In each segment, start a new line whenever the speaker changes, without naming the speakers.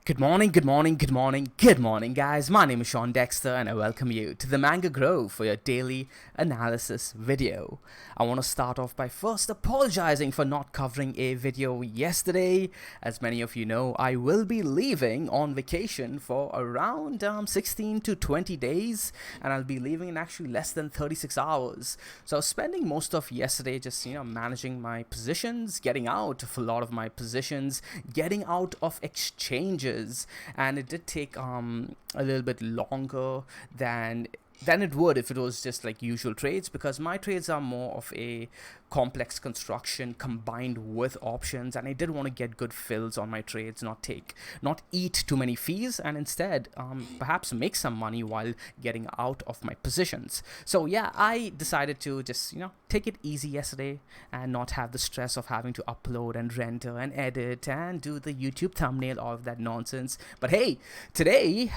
Good morning, guys. My name is Sean Dexter, and I welcome you to the Mango Grove for your daily analysis video. I want to start off by first apologizing for not covering a video yesterday. As many of you know, I will be leaving on vacation for around 16 to 20 days, and I'll be leaving in actually less than 36 hours. So I was spending most of yesterday just managing my positions, getting out of a lot of my positions, getting out of exchanges. And it did take a little bit longer than it would if it was just like usual trades, because my trades are more of a complex construction combined with options, and I did want to get good fills on my trades, not eat too many fees, and instead perhaps make some money while getting out of my positions. So yeah, I decided to just take it easy yesterday and not have the stress of having to upload and render and edit and do the YouTube thumbnail, all of that nonsense. But hey, today,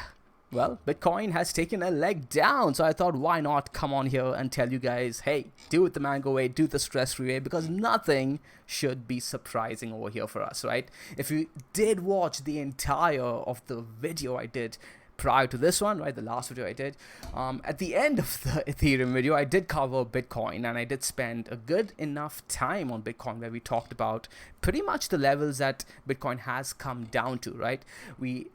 well, Bitcoin has taken a leg down, so I thought, why not come on here and tell you guys, hey, do it the Mango way, do the stress-free way, because nothing should be surprising over here for us, right? If you did watch the entire of the video I did prior to this one, right, the last video I did, at the end of the Ethereum video, I did cover Bitcoin, and I did spend a good enough time on Bitcoin where we talked about pretty much the levels that Bitcoin has come down to, right? We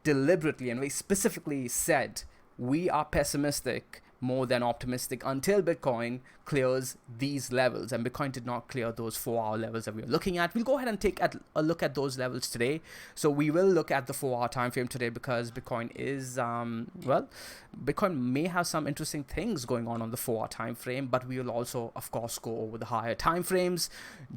deliberately and we specifically said we are pessimistic more than optimistic until Bitcoin clears these levels, and Bitcoin did not clear those 4-hour levels that we are looking at. We'll go ahead and take a look at those levels today. So we will look at the 4-hour time frame today, because Bitcoin is Bitcoin may have some interesting things going on the 4-hour time frame, but we will also of course go over the higher time frames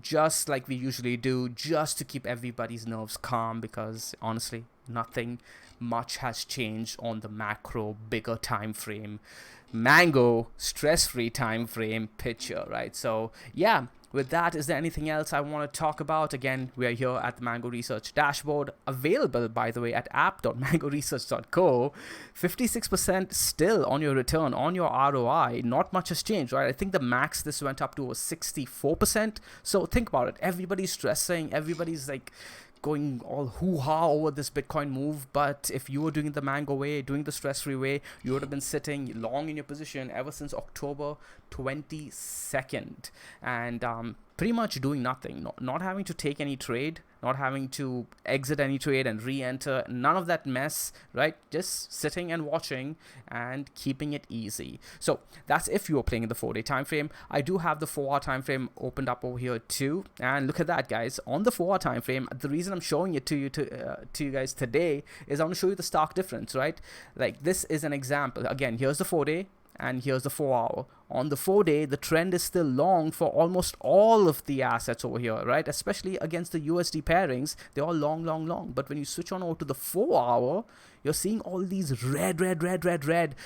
just like we usually do, just to keep everybody's nerves calm, because honestly nothing much has changed on the macro bigger time frame Mango stress-free time frame picture, right? So yeah, with that, is there anything else I want to talk about? Again, we are here at the Mango Research dashboard, available by the way at app.mangoresearch.co. 56% still on your return, on your ROI. Not much has changed, right? I think the max this went up to was 64%. So think about it, everybody's stressing, everybody's like going all hoo-ha over this Bitcoin move, but if you were doing the Mango way, doing the stress-free way, you would have been sitting long in your position ever since October 22nd, and pretty much doing nothing, not having to take any trade, not having to exit any trade and re-enter, none of that mess, right? Just sitting and watching and keeping it easy. So that's if you are playing in the 4-day time frame. I do have the 4-hour time frame opened up over here too, and look at that, guys. On the 4-hour time frame, the reason I'm showing it to you guys today is I want to show you the stark difference, right? Like, this is an example. Again, here's the 4-day and here's the 4-hour. On the 4-day, the trend is still long for almost all of the assets over here, right? Especially against the USD pairings, they're all long. But when you switch on over to the 4-hour, you're seeing all these red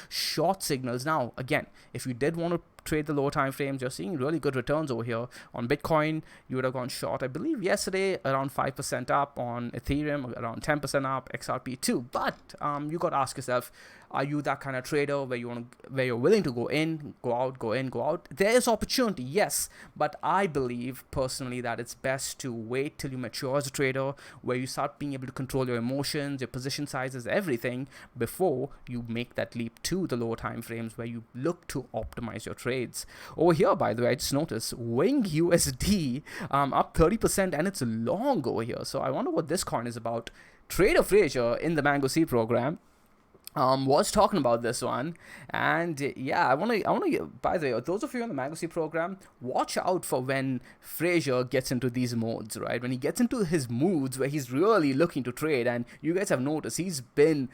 short signals. Now, again, if you did want to trade the lower time frames, you're seeing really good returns over here. On Bitcoin, you would have gone short, I believe yesterday, around 5% up. On Ethereum, around 10% up. XRP too. But you got to ask yourself, are you that kind of trader where you're willing to go in, go out, go in, go out? There is opportunity, yes, but I believe personally that it's best to wait till you mature as a trader, where you start being able to control your emotions, your position sizes, everything, before you make that leap to the lower time frames where you look to optimize your trades. Over here, by the way, I just noticed Wing USD up 30%, and it's long over here. So I wonder what this coin is about. Trader Fraser in the Mango C program was talking about this one, and yeah, I want to. By the way, those of you in the Mango C program, watch out for when Fraser gets into these modes, right? When he gets into his moods where he's really looking to trade, and you guys have noticed he's been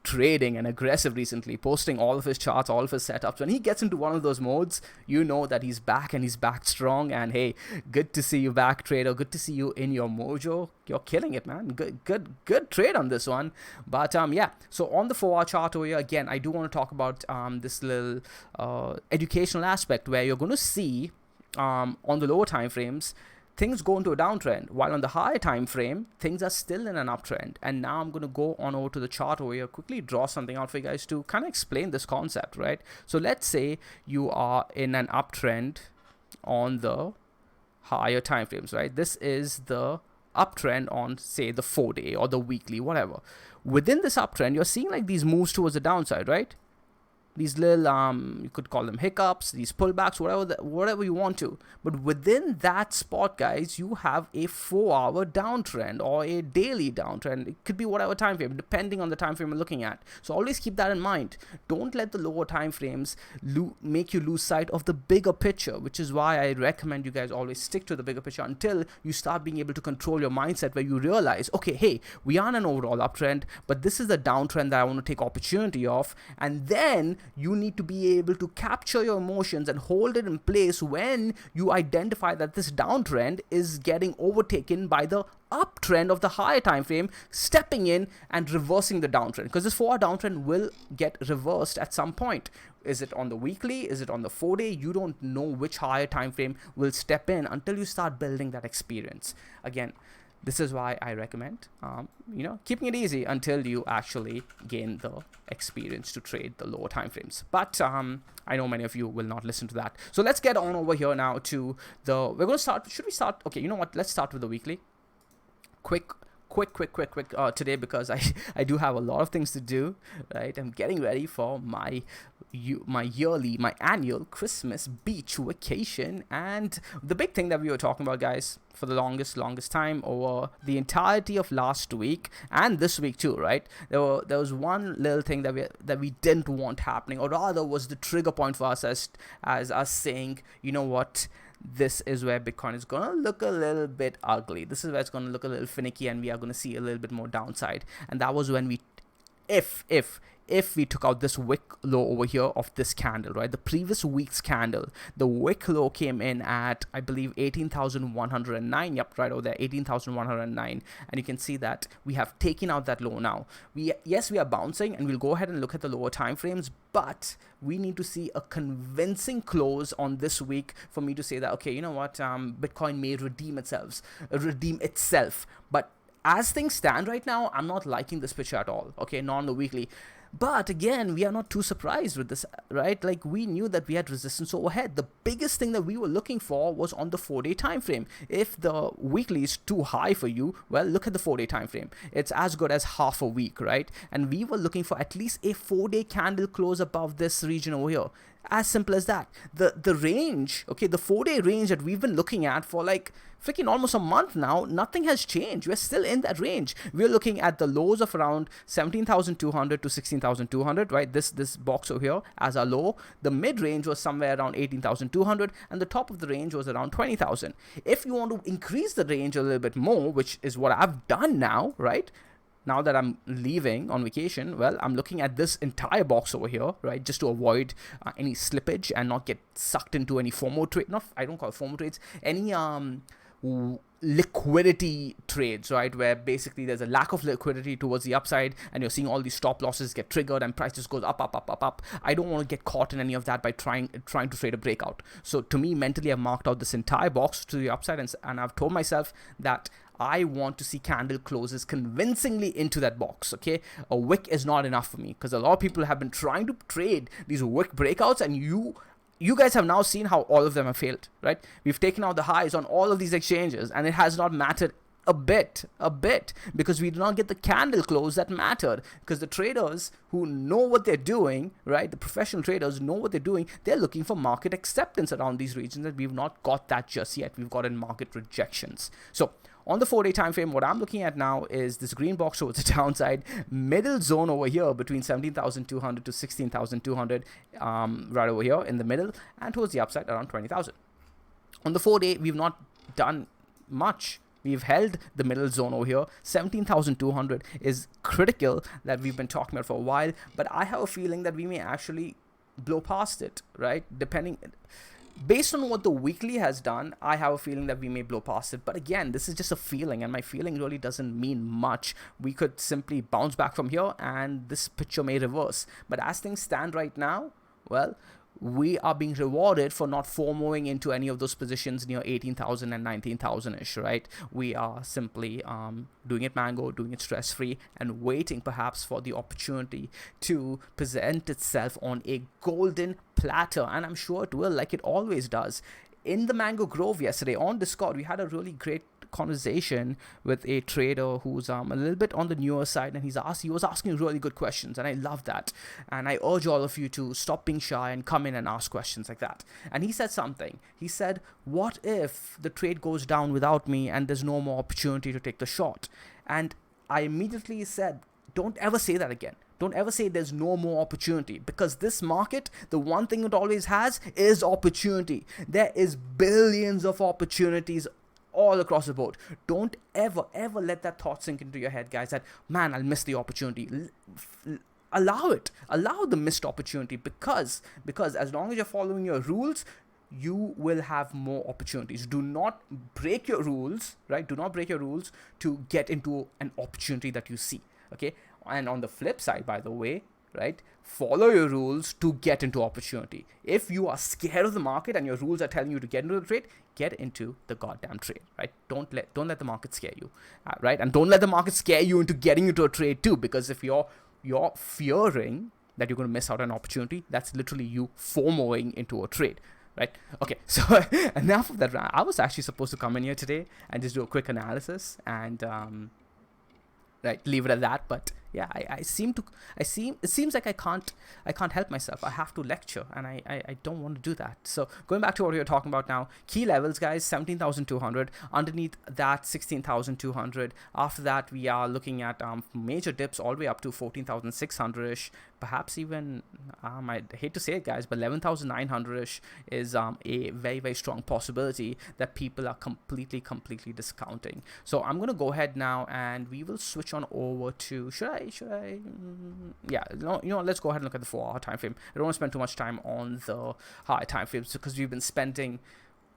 trading and aggressive recently, posting all of his charts, all of his setups. When he gets into one of those modes, you know that he's back, and he's back strong. And hey, good to see you back, trader. Good to see you in your mojo. You're killing it, man. Good trade on this one. But yeah, so on the 4-hour chart over here, again, I do want to talk about this little educational aspect where you're going to see on the lower time frames things go into a downtrend, while on the higher time frame things are still in an uptrend. And now I'm going to go on over to the chart over here, quickly draw something out for you guys to kind of explain this concept, right? So let's say you are in an uptrend on the higher time frames, right? This is the uptrend on, say, the 4-day or the weekly, whatever. Within this uptrend, you're seeing like these moves towards the downside, right? These little you could call them hiccups, these pullbacks, whatever you want to. But within that spot, guys, you have a 4-hour downtrend or a daily downtrend. It could be whatever time frame, depending on the time frame you're looking at. So always keep that in mind. Don't let the lower time frames make you lose sight of the bigger picture, which is why I recommend you guys always stick to the bigger picture until you start being able to control your mindset, where you realize, okay, hey, we are in an overall uptrend, but this is the downtrend that I want to take opportunity of. And then you need to be able to capture your emotions and hold it in place when you identify that this downtrend is getting overtaken by the uptrend of the higher time frame, stepping in and reversing the downtrend, because this 4-hour downtrend will get reversed at some point. Is it on the weekly? Is it on the 4-day? You don't know which higher time frame will step in until you start building that experience. Again, this is why I recommend, keeping it easy until you actually gain the experience to trade the lower time frames. But I know many of you will not listen to that. So let's get on over here now to we're going to start. Should we start? Okay, you know what? Let's start with the weekly. Quick today, because I do have a lot of things to do, right? I'm getting ready for my annual Christmas beach vacation. And the big thing that we were talking about, guys, for the longest time over the entirety of last week and this week too, right? There was one little thing that we didn't want happening, or rather was the trigger point for us as us saying, you know what, this is where Bitcoin is going to look a little bit ugly. This is where it's going to look a little finicky, and we are going to see a little bit more downside. And that was when if we took out this wick low over here of this candle, right? The previous week's candle, the wick low came in at, I believe, 18,109. Yep, right over there, 18,109. And you can see that we have taken out that low now. We are bouncing, and we'll go ahead and look at the lower time frames, but we need to see a convincing close on this week for me to say that, okay, you know what, Bitcoin may redeem itself. But as things stand right now, I'm not liking this picture at all. Okay, not on the weekly. But again, we are not too surprised with this, right? Like, we knew that we had resistance overhead. The biggest thing that we were looking for was on the 4-day time frame. If the weekly is too high for you, well, look at the 4-day time frame. It's as good as half a week, right? And we were looking for at least a 4-day candle close above this region over here. As simple as that. The range, okay, the 4-day range that we've been looking at for like freaking almost a month now, nothing has changed. We're still in that range. We're looking at the lows of around 17,200 to 16,200, right? This box over here as our low. The mid range was somewhere around 18,200, and the top of the range was around 20,000. If you want to increase the range a little bit more, which is what I've done now, right? Now that I'm leaving on vacation, well, I'm looking at this entire box over here, right, just to avoid any slippage and not get sucked into any FOMO trade. I don't call it FOMO trades. Any liquidity trades, right, where basically there's a lack of liquidity towards the upside, and you're seeing all these stop losses get triggered and price just goes up. I don't want to get caught in any of that by trying to trade a breakout. So to me, mentally, I've marked out this entire box to the upside, and I've told myself that I want to see candle closes convincingly into that box, okay? A wick is not enough for me, because a lot of people have been trying to trade these wick breakouts, and you guys have now seen how all of them have failed, right? We've taken out the highs on all of these exchanges, and it has not mattered a bit, because we did not get the candle close that mattered, because the traders who know what they're doing, right, the professional traders know what they're doing, they're looking for market acceptance around these regions, and we've not got that just yet. We've gotten market rejections. So on the 4-day time frame, what I'm looking at now is this green box towards the downside, middle zone over here between 17,200 to 16,200, right over here in the middle, and towards the upside around 20,000. On the 4-day, we've not done much. We've held the middle zone over here. 17,200 is critical, that we've been talking about for a while, but I have a feeling that we may actually blow past it, right? Based on what the weekly has done, I have a feeling that we may blow past it. But again, this is just a feeling, and my feeling really doesn't mean much. We could simply bounce back from here, and this picture may reverse. But as things stand right now, well, we are being rewarded for not FOMOing into any of those positions near 18,000 and 19,000-ish, right? We are simply doing it mango, doing it stress-free, and waiting perhaps for the opportunity to present itself on a golden platter. And I'm sure it will, like it always does. In the Mango Grove yesterday on Discord, we had a really great conversation with a trader who's a little bit on the newer side, and he was asking really good questions, and I love that. And I urge all of you to stop being shy and come in and ask questions like that. And he said something. He said, "What if the trade goes down without me and there's no more opportunity to take the short?" And I immediately said, don't ever say that again. Don't ever say there's no more opportunity, because this market, the one thing it always has is opportunity. There is billions of opportunities all across the board. Don't ever let that thought sink into your head, guys, that, man, I'll miss the opportunity. Allow it. Allow the missed opportunity, because as long as you're following your rules, you will have more opportunities. Do not break your rules, right? Do not break your rules to get into an opportunity that you see, okay? And on the flip side, by the way, right, follow your rules to get into opportunity. If you are scared of the market and your rules are telling you to get into the trade, get into the goddamn trade, right? Don't let the market scare you, right? And don't let the market scare you into getting into a trade too, because if you're fearing that you're going to miss out on an opportunity, that's literally you FOMOing into a trade, right? Okay, so enough of that. I was actually supposed to come in here today and just do a quick analysis and right, leave it at that, but yeah, it seems like I can't help myself. I have to lecture, and I don't want to do that. So going back to what we were talking about now, key levels, guys, 17,200. Underneath that, 16,200. After that, we are looking at major dips all the way up to 14,600ish. Perhaps even, I hate to say it, guys, but 11,900ish is a very, very strong possibility that people are completely discounting. So I'm gonna go ahead now, and we will switch on over to, yeah, let's go ahead and look at the 4-hour time frame. I don't want to spend too much time on the high time frames, because we've been spending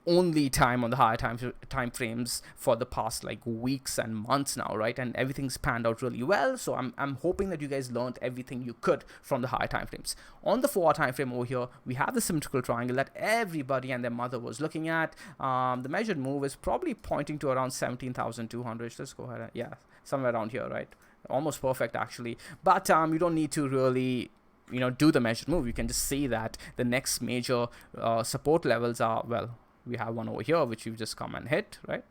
only time on the higher time frames for the past like weeks and months now, right? And everything's panned out really well. So I'm hoping that you guys learned everything you could from the higher time frames. On the 4-hour time frame over here, we have the symmetrical triangle that everybody and their mother was looking at. The measured move is probably pointing to around 17,200. Let's go ahead and, yeah, somewhere around here, right? Almost perfect actually. But you don't need to really do the measured move. You can just see that the next major support levels are, well, we have one over here which we've just come and hit, right?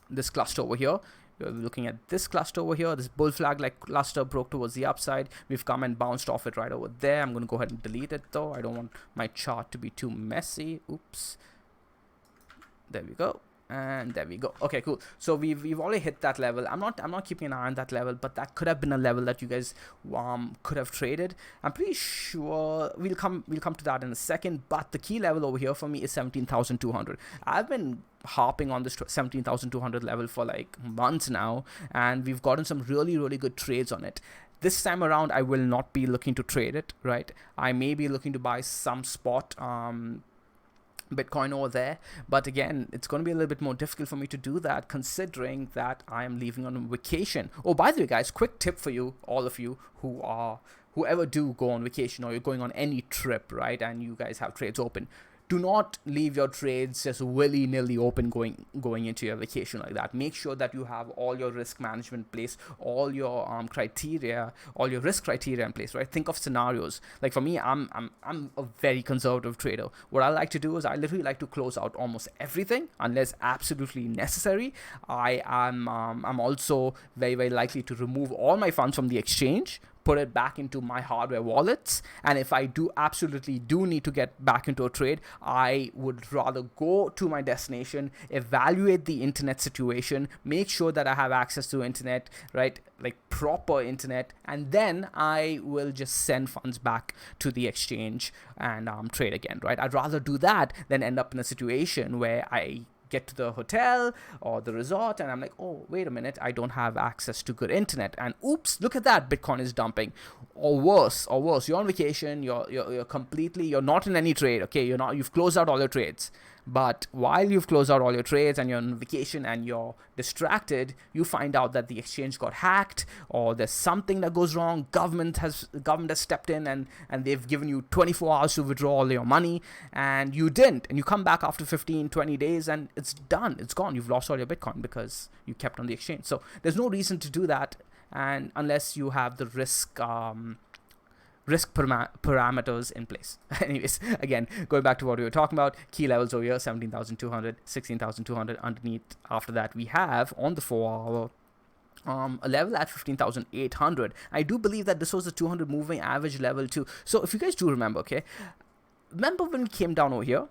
This cluster over here, we're looking at this cluster over here. This bull flag like cluster broke towards the upside. We've come and bounced off it right over there. I'm going to go ahead and delete it though. I don't want my chart to be too messy. Oops. There we go. And there we go. Okay, cool. So we've already hit that level. I'm not keeping an eye on that level, but that could have been a level that you guys could have traded. I'm pretty sure we'll come to that in a second. But the key level over here for me is 17,200. I've been harping on this 17,200 level for like months now, and we've gotten some really good trades on it. This time around, I will not be looking to trade it, right? I may be looking to buy some spot Bitcoin over there, but again, it's going to be a little bit more difficult for me to do that, considering that I am leaving on vacation. Oh, by the way, guys, quick tip for you, all of you whoever do go on vacation, or you're going on any trip, right, and you guys have trades open. Do not leave your trades just willy-nilly open going into your vacation like that. Make sure that you have all your risk management in place, all your criteria, all your risk criteria in place, right? Think of scenarios. Like for me, I'm a very conservative trader. What I like to do is I literally like to close out almost everything unless absolutely necessary. I'm also very likely to remove all my funds from the exchange, put it back into my hardware wallets, and if I absolutely do need to get back into a trade, I would rather go to my destination, evaluate the internet situation, make sure that I have access to internet, right, like proper internet, and then I will just send funds back to the exchange and trade again, right? I'd rather do that than end up in a situation where I get to the hotel or the resort and I'm like, oh, wait a minute, I don't have access to good internet, and oops, look at that, Bitcoin is dumping. Or worse, you're on vacation, you're not in any trade, okay, you've closed out all your trades, but while you've closed out all your trades and you're on vacation and you're distracted, you find out that the exchange got hacked, or there's something that goes wrong. Government has stepped in and they've given you 24 hours to withdraw all your money, and you didn't, and you come back after 15-20 days and it's done, it's gone, you've lost all your Bitcoin because you kept on the exchange. So there's no reason to do that, and unless you have the risk risk parameters in place. Anyways, again, going back to what we were talking about, key levels over here, 17,200, 16,200. Underneath, after that, we have on the 4 hour a level at 15,800. I do believe that this was a 200 moving average level too. So if you guys do remember, okay, remember when we came down over here,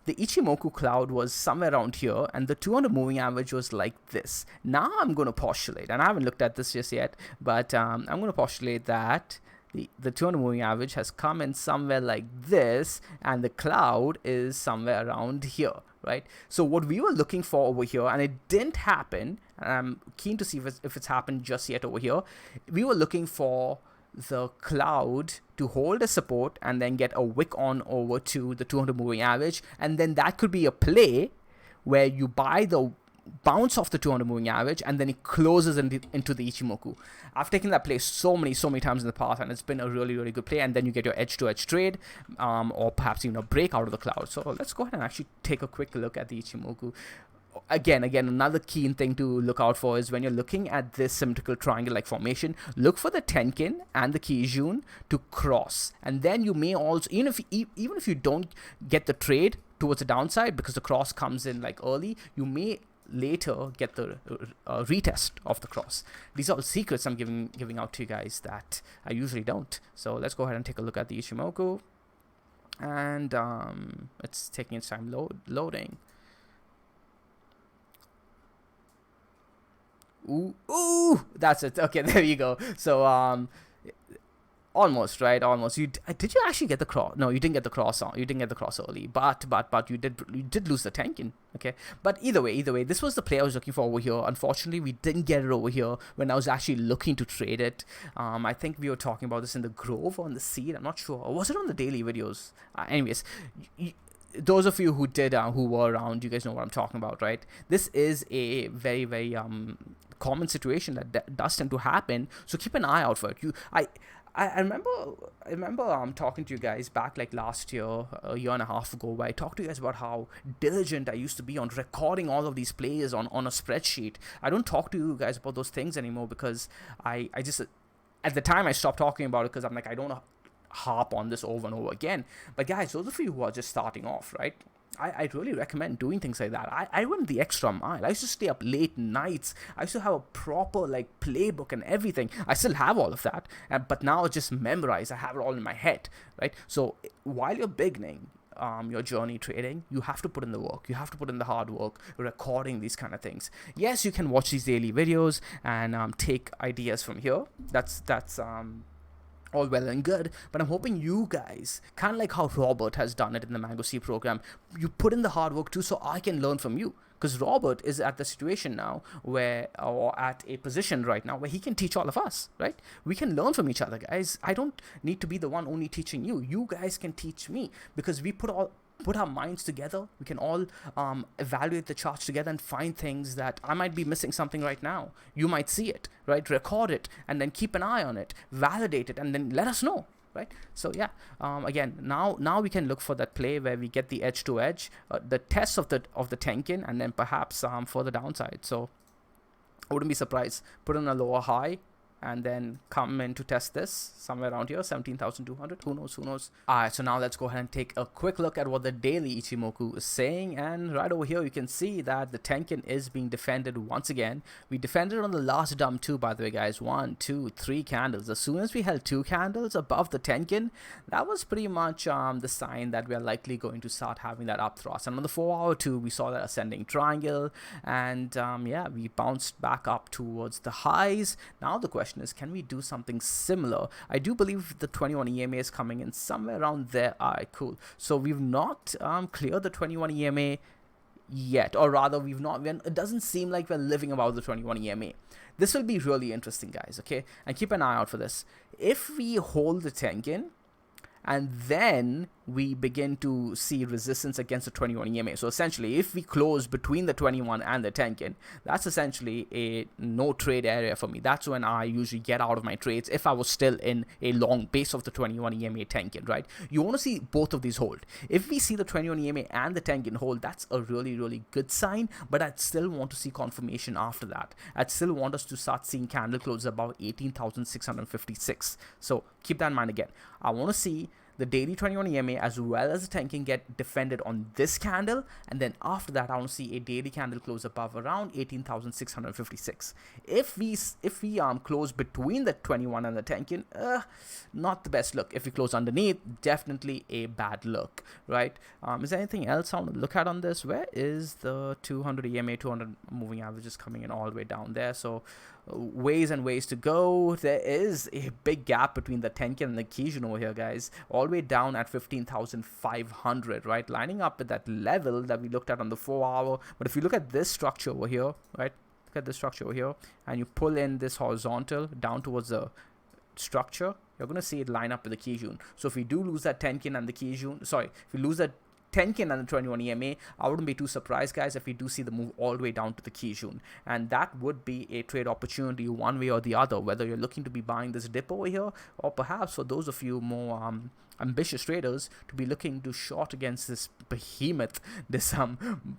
the Ichimoku Cloud was somewhere around here, and the 200 moving average was like this. Now I'm going to postulate, and I haven't looked at this just yet, but I'm going to postulate that the 200 moving average has come in somewhere like this, and the cloud is somewhere around here, right? So what we were looking for over here, and it didn't happen, and I'm keen to see if it's happened just yet over here. We were looking for the cloud to hold a support and then get a wick on over to the 200 moving average, and then that could be a play where you buy the bounce off the 200 moving average and then it closes into the Ichimoku. I've taken that play so many times in the past, and it's been a really good play, and then you get your edge to edge trade, or perhaps even a break out of the cloud. So let's go ahead and actually take a quick look at the Ichimoku. Again, another keen thing to look out for is when you're looking at this symmetrical triangle-like formation, look for the Tenkin and the Kijun to cross, and then you may also, even if you don't get the trade towards the downside because the cross comes in like early, you may later get the retest of the cross. These are all secrets I'm giving out to you guys that I usually don't. So let's go ahead and take a look at the Ichimoku, and it's taking its time loading. Ooh, that's it. Okay, there you go. So almost, right? Almost. Did you actually get the cross? No, you didn't get the cross on. You didn't get the cross early, but you did lose the Tenkin. Okay, but either way, this was the play I was looking for over here. Unfortunately, we didn't get it over here when I was actually looking to trade it. I think we were talking about this in the Grove or in the Seed. I'm not sure. Or was it on the daily videos? Anyways. Those of you who were around, you guys know what I'm talking about, right? This is a very common situation that does tend to happen, so keep an eye out for it. I remember talking to you guys back like last year, a year and a half ago, where I talked to you guys about how diligent I used to be on recording all of these plays on a spreadsheet. I don't talk to you guys about those things anymore because I just, at the time I stopped talking about it because I'm like, I don't know, harp on this over and over again. But guys, those of you who are just starting off, right, I really recommend doing things like that. I went the extra mile. I used to stay up late nights. I used to have a proper like playbook and everything. I still have all of that, but now it's just memorized. I have it all in my head, right? So while you're beginning your journey trading, you have to put in the work. You have to put in the hard work, recording these kind of things. Yes, you can watch these daily videos and take ideas from here. That's all well and good, but I'm hoping you guys, kind of like how Robert has done it in the Mango C program, you put in the hard work too, so I can learn from you. Because Robert is at the situation now or at a position right now where he can teach all of us, right? We can learn from each other, guys. I don't need to be the one only teaching you. You guys can teach me, because we put our minds together. We can all evaluate the charts together and find things that I might be missing something right now. You might see it, right? Record it and then keep an eye on it, validate it, and then let us know, right? So yeah, again, now we can look for that play where we get the edge to edge, the test of the Tenkin, and then perhaps for the downside. So I wouldn't be surprised. Put in a lower high and then come in to test this somewhere around here, 17,200. Who knows? All right, so now let's go ahead and take a quick look at what the daily Ichimoku is saying. And right over here, you can see that the Tenkin is being defended once again. We defended on the last dump too, by the way, guys. 1, 2, 3 candles. As soon as we held 2 candles above the Tenkin, that was pretty much the sign that we are likely going to start having that up thrust. And on the 4 hour too, we saw that ascending triangle, and yeah, we bounced back up towards the highs. Now the question is, can we do something similar? I do believe the 21 EMA is coming in somewhere around there. Alright, cool. So we've not cleared the 21 EMA yet, or rather it doesn't seem like we're living above the 21 EMA. This will be really interesting, guys, okay? And keep an eye out for this. If we hold the Tenkin and then we begin to see resistance against the 21 EMA. So essentially, if we close between the 21 and the Tenkin, that's essentially a no trade area for me. That's when I usually get out of my trades if I was still in a long base of the 21 EMA Tenkin, right? You want to see both of these hold. If we see the 21 EMA and the Tenkin hold, that's a really, really good sign, but I'd still want to see confirmation after that. I'd still want us to start seeing candle closes above 18,656. So keep that in mind again. I want to see the daily 21 EMA as well as the Tenkin get defended on this candle, and then after that I want to see a daily candle close above around 18,656. If we close between the 21 and the Tenkin, not the best look. If we close underneath, definitely a bad look, right? Is there anything else I want to look at on this? Where is the 200 EMA 200 moving averages coming in all the way down there? So ways and ways to go. There is a big gap between the Tenkin and the Kijun over here, guys, all the way down at 15,500, right, lining up at that level that we looked at on the 4-hour. But if you look at this structure over here, right, look at this structure over here, and you pull in this horizontal down towards the structure, you're going to see it line up with the Kijun. So if we do lose that Tenkin and the Kijun, sorry, if we lose that Tenkin and the 21 EMA, I wouldn't be too surprised, guys, if we do see the move all the way down to the Kijun. And that would be a trade opportunity one way or the other, whether you're looking to be buying this dip over here, or perhaps for those of you more ambitious traders to be looking to short against this behemoth, this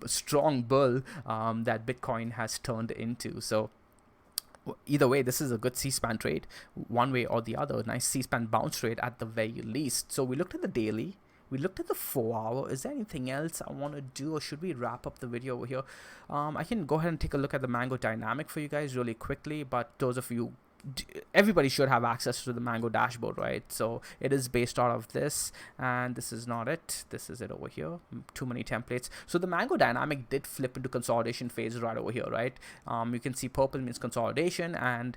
strong bull that Bitcoin has turned into. So either way, this is a good C-SPAN trade, one way or the other. Nice C-SPAN bounce trade at the very least. So we looked at the daily. We looked at the 4-hour. Is there anything else I want to do, or should we wrap up the video over here? I can go ahead and take a look at the Mango dynamic for you guys really quickly, but those of you, everybody should have access to the Mango dashboard, right? So it is based out of this, and this is not it. This is it over here. Too many templates. So the Mango dynamic did flip into consolidation phase right over here, right? You can see purple means consolidation, and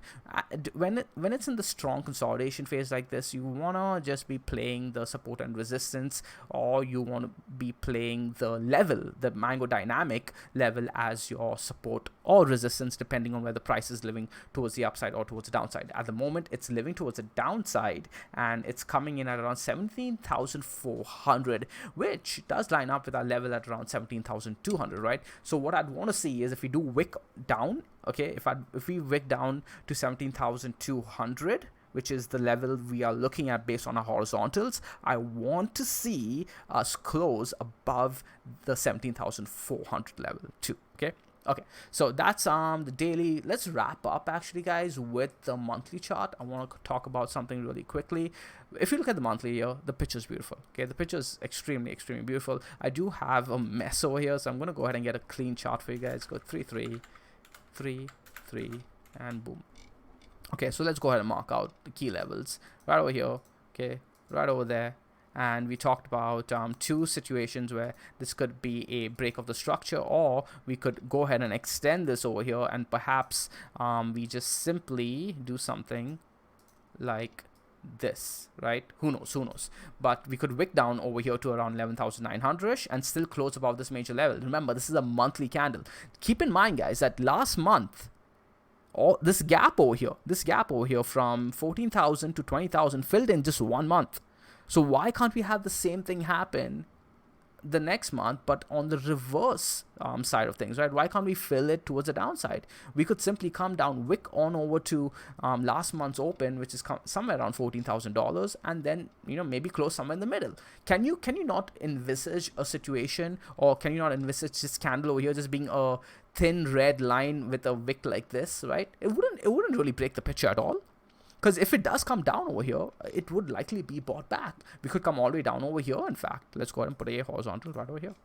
when it's in the strong consolidation phase like this, you wanna just be playing the support and resistance, or you want to be playing the level, the Mango dynamic level, as your support or resistance, depending on where the price is living towards the upside or towards the downside. At the moment, it's living towards the downside, and it's coming in at around 17,400, which does line up with our level at around 17,200, right? So what I'd want to see is if we do wick down, okay, if we wick down to 17,200, which is the level we are looking at based on our horizontals, I want to see us close above the 17,400 level too, okay? Okay, so that's the daily. Let's wrap up actually, guys, with the monthly chart. I want to talk about something really quickly. If you look at the monthly here, the picture is beautiful. Okay, the picture is extremely, extremely beautiful. I do have a mess over here, so I'm going to go ahead and get a clean chart for you guys. Go 3 3 3 3 and boom. Okay, so let's go ahead and mark out the key levels right over here. Okay, right over there. And we talked about two situations where this could be a break of the structure, or we could go ahead and extend this over here, and perhaps we just simply do something like this, right? Who knows? But we could wick down over here to around 11,900 and still close above this major level. Remember, this is a monthly candle. Keep in mind, guys, that last month, this gap over here from 14,000 to 20,000 filled in just 1 month. So why can't we have the same thing happen the next month, but on the reverse side of things, right? Why can't we fill it towards the downside? We could simply come down, wick on over to last month's open, which is somewhere around $14,000, and then maybe close somewhere in the middle. Can you not envisage a situation, or can you not envisage this candle over here just being a thin red line with a wick like this, right? It wouldn't really break the picture at all. Because if it does come down over here, it would likely be bought back. We could come all the way down over here, in fact. Let's go ahead and put a horizontal right over here.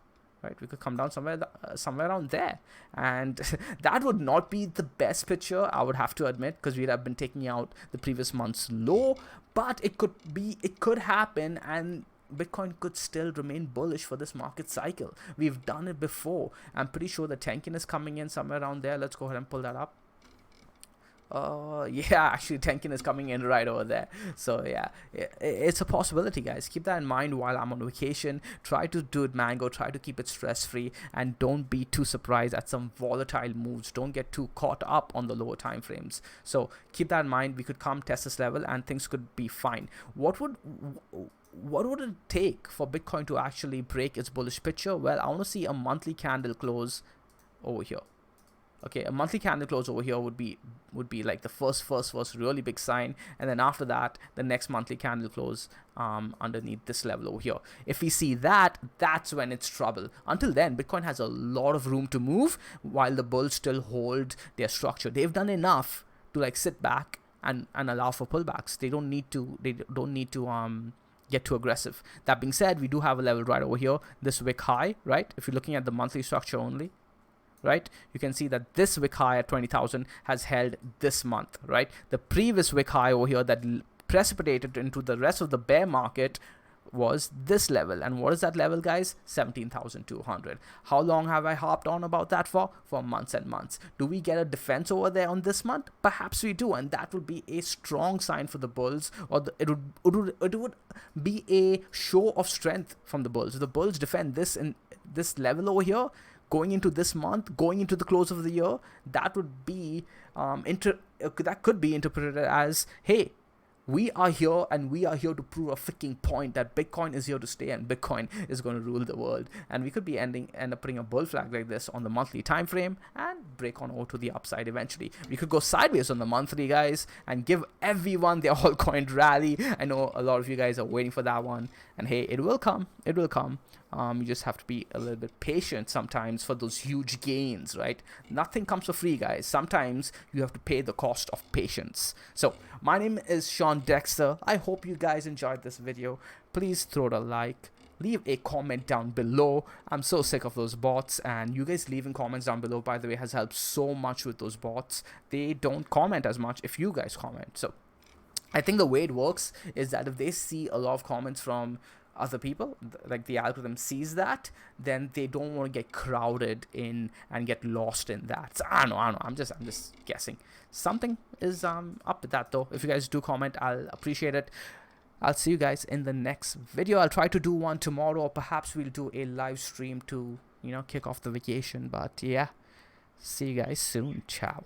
Right, we could come down somewhere around there. And that would not be the best picture, I would have to admit, because we'd have been taking out the previous month's low. But it could happen, and Bitcoin could still remain bullish for this market cycle. We've done it before. I'm pretty sure the Tenkin is coming in somewhere around there. Let's go ahead and pull that up. Yeah, actually Tenkin is coming in right over there. So yeah, it's a possibility, guys. Keep that in mind while I'm on vacation. Try to do it mango, try to keep it stress free, and don't be too surprised at some volatile moves. Don't get too caught up on the lower time frames. So keep that in mind. We could come test this level and things could be fine. What would it take for Bitcoin to actually break its bullish picture? Well, I want to see a monthly candle close over here. Okay, a monthly candle close over here would be like the first really big sign, and then after that the next monthly candle close underneath this level over here. If we see that, that's when it's trouble. Until then, Bitcoin has a lot of room to move while the bulls still hold their structure. They've done enough to like sit back and allow for pullbacks. They don't need to get too aggressive. That being said, we do have a level right over here, this wick high, right? If you're looking at the monthly structure only, right, you can see that this wick high at 20,000 has held this month, right? The previous wick high over here that precipitated into the rest of the bear market was this level. And what is that level, guys? 17,200. How long have I harped on about that for? For months and months. Do we get a defense over there on this month? Perhaps we do, and that would be a strong sign for the bulls, or it would be a show of strength from the bulls. If the bulls defend this in this level over here, going into this month, going into the close of the year, that would be that could be interpreted as, hey, we are here and we are here to prove a freaking point that Bitcoin is here to stay and Bitcoin is going to rule the world. And we could be end up putting a bull flag like this on the monthly time frame and break on over to the upside eventually. We could go sideways on the monthly, guys, and give everyone their altcoin rally. I know a lot of you guys are waiting for that one, and hey, it will come. It will come. You just have to be a little bit patient sometimes for those huge gains, right? Nothing comes for free, guys. Sometimes you have to pay the cost of patience. So my name is Sean Dexter. I hope you guys enjoyed this video. Please throw it a like. Leave a comment down below. I'm so sick of those bots, and you guys leaving comments down below, by the way, has helped so much with those bots. They don't comment as much if you guys comment. So I think the way it works is that if they see a lot of comments from other people, like the algorithm sees that, then they don't want to get crowded in and get lost in that. So I don't know. I'm just guessing. Something is up with that though. If you guys do comment, I'll appreciate it. I'll see you guys in the next video. I'll try to do one tomorrow, or perhaps we'll do a live stream to, kick off the vacation. But yeah, see you guys soon. Ciao.